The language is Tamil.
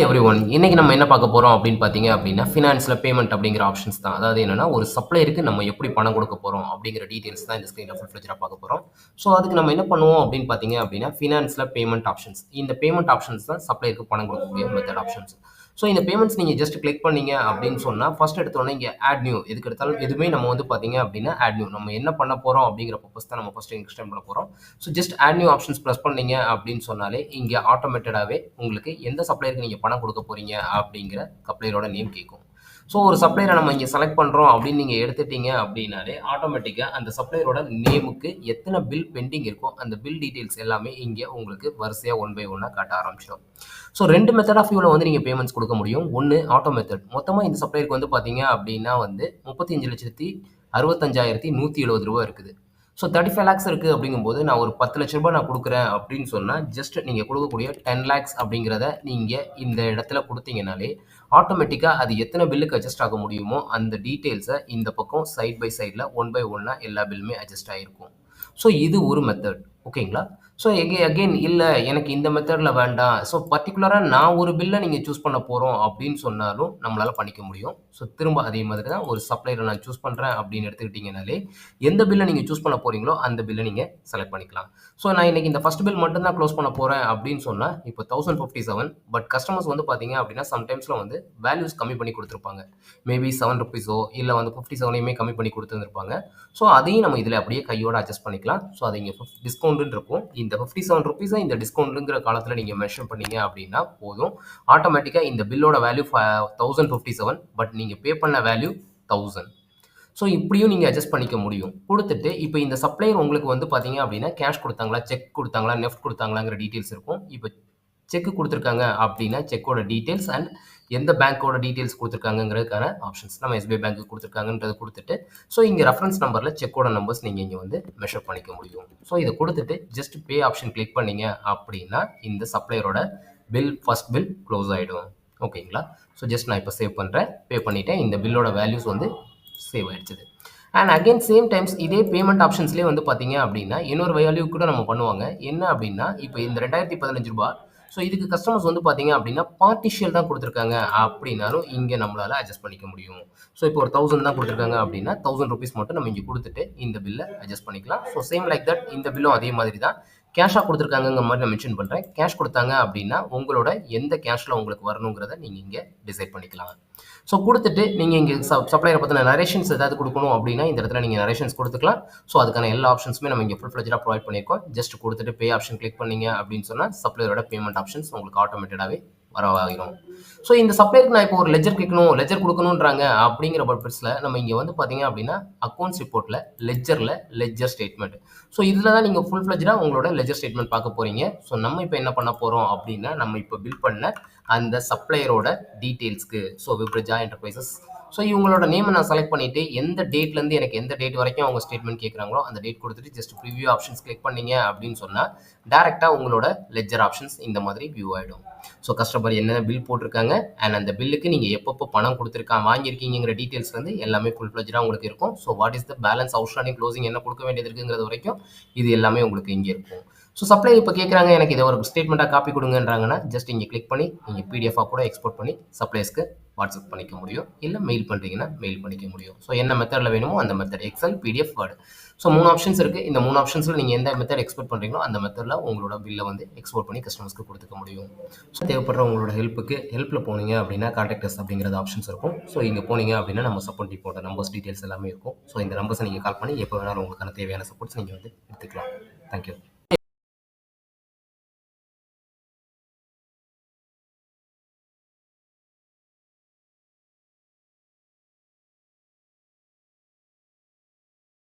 எவ்ரிஒன் இன்னைக்கு நம்ம என்ன பார்க்க போறோம் அப்படின்னு பார்த்தீங்க அப்படின்னா ஃபினான்ஸில் பேமெண்ட் அப்படிங்கிற ஆப்ஷன்ஸ் தான். அதாவது என்னன்னா ஒரு சப்ளையருக்கு நம்ம எப்படி பணம் கொடுக்க போறோம் அப்படிங்கிற டீடைல்ஸ் தான் இந்த ஸ்க்ரீனில் ஃபுல் ஃபிளெஜ்டாக பார்க்க போறோம். ஸோ அதுக்கு நம்ம என்ன பண்ணுவோம் அப்படின்னு பார்த்தீங்க அப்படின்னா ஃபினான்ஸில் பேமெண்ட் ஆப்ஷன்ஸ், இந்த பேமெண்ட் ஆப்ஷன்ஸ் தான் சப்ளையருக்கு பணம் கொடுக்கக்கூடிய மெத்தட் ஆப்ஷன்ஸ். ஸோ இந்த பேமெண்ட்ஸ் நீங்கள் ஜஸ்ட் கிளிக் பண்ணீங்க அப்படின்னு சொன்னால் ஃபர்ஸ்ட் எடுத்தோடனே இங்கே ஆட் நியூ, எதுக்கு எடுத்தாலும் எதுவுமே நம்ம வந்து பார்த்தீங்க அப்படின்னா ஆட் நியூ, நம்ம என்ன பண்ண போறோம் அப்படிங்கிற பர்பஸ் தான் நம்ம ஃபர்ஸ்ட் எக்ஸ்டெண்ட் பண்ண போறோம். So just add new options press பண்ணீங்க அப்படின்னு சொன்னாலே இங்கே ஆட்டோமேட்டடாகவே உங்களுக்கு எந்த சப்ளையருக்கு நீங்கள் பணம் கொடுக்க போறீங்க அப்படிங்கிற சப்ளையரோட நேம் கேட்கும். ஸோ ஒரு சப்ளையரை நம்ம இங்கே செலக்ட் பண்ணுறோம் அப்படின்னு நீங்கள் எடுத்துட்டீங்க அப்படின்னாலே ஆட்டோமேட்டிக்காக அந்த சப்ளையரோட நேமுக்கு எத்தனை பில் பெண்டிங் இருக்கோ அந்த பில் டீட்டெயில்ஸ் எல்லாமே இங்கே உங்களுக்கு வரிசையாக ஒன் பை ஒன்னாக காட்ட ஆரம்பிச்சிடும். ஸோ ரெண்டு மெத்தட் ஆஃப் வியூவில் வந்து நீங்கள் பேமெண்ட்ஸ் கொடுக்க முடியும். ஒன்று ஆட்டோ மெத்தட், மொத்தமாக இந்த சப்ளையருக்கு வந்து பார்த்தீங்க அப்படின்னா வந்து 35,65,170 ரூபா இருக்குது. ஸோ 35 லேக்ஸ் இருக்குது அப்படிங்கும்போது நான் ஒரு 10 லட்ச ரூபாய் நான் கொடுக்குறேன் அப்படின்னு சொன்னால் ஜஸ்ட் நீங்கள் கொடுக்கக்கூடிய 10 லேக்ஸ் அப்படிங்கிறத நீங்கள் இந்த இடத்துல கொடுத்தீங்கனாலே ஆட்டோமேட்டிக்காக அது எத்தனை பில்லுக்கு அட்ஜஸ்ட் ஆக முடியுமோ அந்த டீட்டெயில்ஸை இந்த பக்கம் சைட் பை சைடில் ஒன் பை ஒன்னாக எல்லா பில்லுமே அட்ஜஸ்ட் ஆகிருக்கும். ஸோ இது ஒரு மெத்தட், ஓகேங்களா? ஸோ அகெயின் இல்லை எனக்கு இந்த மெத்தடில் வேண்டாம், ஸோ பர்டிகுலராக நான் ஒரு பில்லை நீங்கள் சூஸ் பண்ண போகிறோம் அப்படின்னு சொன்னாலும் நம்மளால் பண்ணிக்க முடியும். ஸோ திரும்ப அதே மாதிரி தான் ஒரு சப்ளையரை நான் சூஸ் பண்ணுறேன் அப்படின்னு எடுத்துக்கிட்டிங்கனாலே எந்த பில்லை நீங்கள் சூஸ் பண்ண போகிறீங்களோ அந்த பில்லை நீங்கள் செலக்ட் பண்ணிக்கலாம். ஸோ நான் இன்றைக்கி இந்த ஃபஸ்ட் பில் மட்டும்தான் க்ளோஸ் பண்ண போகிறேன் அப்படின்னு சொன்னால் இப்போ 1057, பட் கஸ்டமர்ஸ் வந்து பார்த்தீங்க அப்படின்னா சம்டைம்ஸில் வந்து வேல்யூஸ் கம்மி பண்ணி கொடுத்துருப்பாங்க. மேபி 7 ருபீஸோ இல்லை வந்து 57ஐயுமே கம்மி பண்ணி கொடுத்துருந்துருப்பாங்க. ஸோ அதையும் நம்ம இதில் அப்படியே கையோடு அட்ஜஸ்ட் பண்ணிக்கலாம். ஸோ அதை இங்கே டிஸ்கவுண்ட்டுன்னு இருக்கும். இந்த 57 ருபீஸை இந்த டிஸ்கவுண்ட்டுங்கிற காலத்தில் நீங்கள் மென்ஷன் பண்ணீங்க அப்படின்னா போதும். ஆட்டோமேட்டிக்காக இந்த பில்லோட வேல்யூ 1057, பட் நீங்கள் பே பண்ண வேல்யூ 1000. ஸோ இப்படியும் நீங்கள் அட்ஜஸ்ட் பண்ணிக்க முடியும். கொடுத்துட்டு இப்போ இந்த சப்ளையர் உங்களுக்கு வந்து பார்த்தீங்க அப்படின்னா கேஷ் கொடுத்தாங்களா, செக் கொடுத்தாங்களா, நெஃப்ட் கொடுத்தாங்களாங்கிற டீட்டெயில்ஸ் இருக்கும். இப்போ செக் கொடுத்துருக்காங்க அப்படின்னா செக்கோட டீட்டெயில்ஸ் அண்ட் எந்த பேங்க்கோட டீட்டெயில்ஸ் கொடுத்துருக்காங்கிறதுக்கான ஆப்ஷன்ஸ் நம்ம எஸ்பிஐ பேங்க்கு கொடுத்துருக்காங்கன்றதை கொடுத்துட்டு ஸோ இங்கே ரெஃபரன்ஸ் நம்பரில் செக்கோட நம்பர்ஸ் நீங்கள் இங்கே வந்து மெஷர் பண்ணிக்க முடியும். ஸோ இதை கொடுத்துட்டு ஜஸ்ட் பே ஆப்ஷன் கிளிக் பண்ணீங்க அப்படின்னா இந்த சப்ளையரோட பில் ஃபர்ஸ்ட் பில் க்ளோஸ் ஆகிடும். ஓகேங்களா? ஸோ ஜஸ்ட் நான் இப்போ சேவ் பண்ணுறேன், பே பண்ணிவிட்டேன். இந்த பில்லோட வேல்யூஸ் வந்து சேவ் ஆயிடுச்சு. அண்ட் அகைன் சேம் டைம்ஸ் இதே பேமெண்ட் ஆப்ஷன்ஸ்லேயே வந்து பார்த்தீங்க அப்படின்னா இன்னொரு வேல்யூ கூட நம்ம பண்ணுவாங்க. என்ன அப்படின்னா இப்போ இந்த 2015 ரூபா, ஸோ இதுக்கு கஸ்டமர்ஸ் வந்து பார்த்தீங்க அப்படின்னா பார்ட்டிஷியல் தான் கொடுத்துருக்காங்க அப்படின்னாலும் இங்கே நம்மளால் அட்ஜஸ்ட் பண்ணிக்க முடியும். ஸோ இப்போ ஒரு 1000 தான் கொடுத்துருக்காங்க அப்படின்னா 1000 ருபீஸ் மட்டும் நம்ம இங்கே கொடுத்துட்டு இந்த பில்லை அட்ஜஸ்ட் பண்ணிக்கலாம். ஸோ சேம் லைக் தட் இந்த பில்லும் அதே மாதிரி தான் கேஷாக கொடுத்துருக்காங்கிற மாதிரி நான் மென்ஷன் பண்ணுறேன். கேஷ் கொடுத்தாங்க அப்படின்னா உங்களோட எந்த கேஷில் உங்களுக்கு வரணுங்கிறத நீங்கள் இங்கே டிசைட் பண்ணிக்கலாம். ஸோ கொடுத்துட்டு நீங்கள் இங்கே சப்ளையரை பற்றின நரேஷன்ஸ் ஏதாவது கொடுக்கணும் அப்படின்னா இந்த இடத்துல நீங்கள் நரேஷன்ஸ் கொடுத்துக்கலாம். ஸோ அதுக்கான எல்லா ஆப்ஷன்ஸுமே நம்ம இங்கே ஃபுல் ஃப்ளெஜ்டாக ப்ரொவைட் பண்ணியிருக்கோம். ஜஸ்ட் கொடுத்துட்டு பே ஆப்ஷன் கிளிக் பண்ணீங்க அப்படின்னு சொன்னால் சப்ளையரோட பேமெண்ட் ஆப்ஷன்ஸ் உங்களுக்கு ஆட்டோமேட்டடாகவே வரவாகிடும். ஸோ இந்த சப்ளையருக்கு நான் இப்போ ஒரு லெஜர் கேட்கணும், லெஜர் கொடுக்கணுன்றாங்க அப்படிங்கிற பர்பஸில் நம்ம இங்கே வந்து பார்த்தீங்க அப்படின்னா அக்கௌண்ட்ஸ் ரிப்போர்ட்டில் லெஜர் ஸ்டேட்மெண்ட், ஸோ இதில் தான் நீங்கள் ஃபுல் ஃப்ளெஜ்டாக உங்களோட லெஜர் ஸ்டேட்மெண்ட் பார்க்க போகிறீங்க. ஸோ நம்ம இப்போ என்ன பண்ண போகிறோம் அப்படின்னா நம்ம இப்போ பில் பண்ண அந்த சப்ளையரோட டீட்டெயில்ஸ்க்கு, ஸோ விப்ரஜா என்டர்பிரைசஸ், ஸோ இவங்களோட நேமை நான் செலக்ட் பண்ணிவிட்டு எந்த டேட்லேருந்து எனக்கு எந்த டேட் வரைக்கும் அவங்க ஸ்டேட்மெண்ட் கேட்குறாங்களோ அந்த டேட் கொடுத்துட்டு ஜஸ்ட் ப்ரிவியூ ஆப்ஷன்ஸ் கிளிக் பண்ணீங்க அப்படின்னு சொன்னால் டேரெக்டாக உங்களோட லெஜர் ஆப்ஷன்ஸ் இந்த மாதிரி வியூ ஆகிடும். ஸோ கஸ்டமர் என்ன பில் போட்டிருக்காங்க அண்ட் அந்த பில்லுக்கு நீங்கள் எப்பப்போ பணம் வாங்கியிருக்கீங்கிற டீட்டெயில்ஸ் வந்து எல்லாமே ஃபுல் ஃப்ளெஜ்டாக உங்களுக்கு இருக்கும். So what is the balance outstanding closing என்ன கொடுக்க வேண்டியது இருக்குங்கிறது வரைக்கும் இது எல்லாமே உங்களுக்கு இங்கே இருக்கும். ஸோ சப்ளை இப்போ கேட்குறாங்க எனக்கு இதை ஒரு ஸ்டேட்மெண்ட்டாக காப்பி கொடுங்கன்றாங்கன்னா ஜஸ்ட் இங்கே கிளிக் பண்ணி நீங்கள் பிடிஎஃபாக கூட எக்ஸ்போர்ட் பண்ணி சப்ளைஸ்க்கு வாட்ஸ்அப் பண்ணிக்க முடியும், இல்லை மெயில் பண்ணுறீங்கன்னா மெயில் பண்ணிக்க முடியும். ஸோ என்ன மெத்தடில் வேணுமோ அந்த method, Excel, PDF, Word, so 3 options இருக்குது. இந்த 3 ஆப்ஷன்ஸில் நீங்கள் எந்த மெத்தட் எக்ஸ்போர்ட் பண்ணுறீங்களோ அந்த மெத்தடில் உங்களோட பில்லை வந்து எக்ஸ்போர்ட் பண்ணி கஸ்டமர்ஸ்க்கு கொடுத்துக்க முடியும். ஸோ தேவைப்படுற உங்களோட ஹெல்ப்பில் போனீங்க அப்படின்னா கான்டாக்டர்ஸ் அப்படிங்கிறது ஆப்ஷன்ஸ் இருக்கும். ஸோ இங்கே போனீங்க அப்படின்னா நம்ம சப்போர்ட் டீமோட நம்பர்ஸ் டீட்டெயில்ஸ் எல்லாமே இருக்கும். ஸோ இந்த நம்பர்ஸை நீங்கள் கால் பண்ணி எப்போ வேணாலும் உங்களுக்கான தேவையான சப்போர்ட்ஸ் நீங்கள் வந்து எடுத்துக்கலாம். தேங்க்யூ.